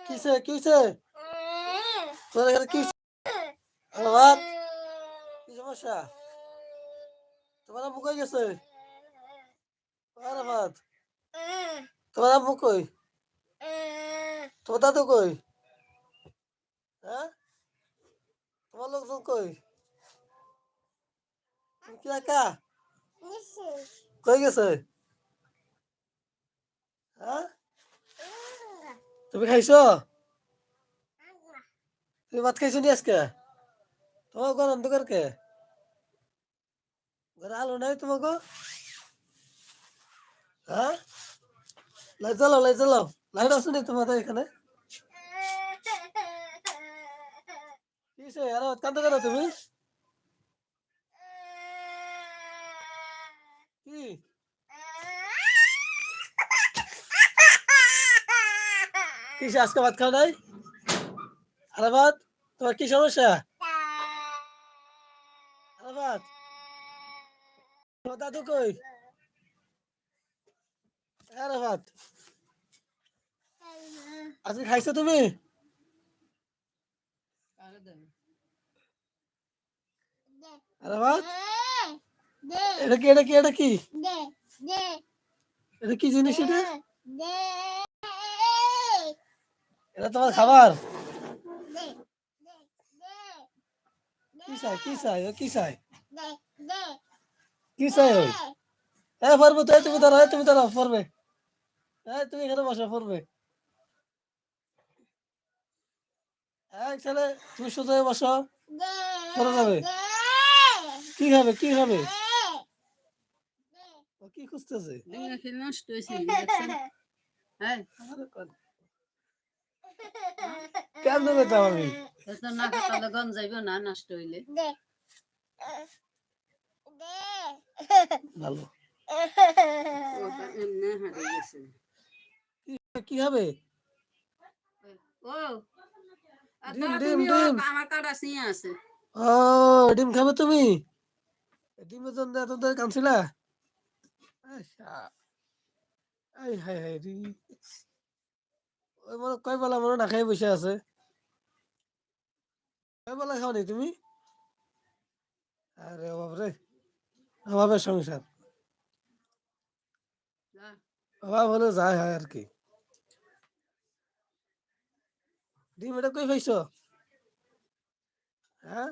কিসে কিসে তোর এখানে কি আরাফাত কি সমস্যা তোমার আব্বু কই গেছে আরাফাত তোমার আব্বু কই তোমার দাদু কই হ্যাঁ তোমার লোকজন কই তুমি কি একা কই গেছে হ্যাঁ তুমি খাইছো তুমি ভাত খাইছো নি আজকে তোমার ঘর অন্ধকার কে ঘরে আলো নাই তোমাকে হ্যাঁ লাইট জ্বালাও লাইট আছে নি তোমাদের এখানে কিসে আরে কান্দো কেন তুমি কি কিসে আজকে ভাত খাও নাই আরে ভাত তোমার কি সমস্যা আরে ভাত তোমার দাদু কই আরে ভাত আজকে খাইছো তুমি আরে ভাত এটা কি এটা কি জিনিস এটা এটা তোমার খাবার কি চাই ওই পড়বে তো তুমি ধরো পড়বে তুমি এখানে বসো পড়বে ছেলে তুমি সোজা হয়ে বসো পড়ে যাবে কি হবে ও কি খুঁজতেছে নষ্ট হয়েছে দেখছেন হ্যাঁ কেমন বেতাম আমি তো না খাতালে গন যাইব না নষ্ট হইলে ভালো ওটা এমনি হারিয়ে গেছে কি হবে ও ডিম ডিম তুমি ডিম আমার কাটা সিঁয়ে আছে ও ডিম খাবে তুমি ডিমের জন্য এত ধরে কাঁদছিলা হাই হাই রে ওই মনে কয় বেলা মনে না খাই বসে আছে কয় বেলা খাও নি তুমি আরে বাবরে অভাবের সংসার অভাব হলে যায় হয় আর কি ডিম এটা কই পাইছো হ্যাঁ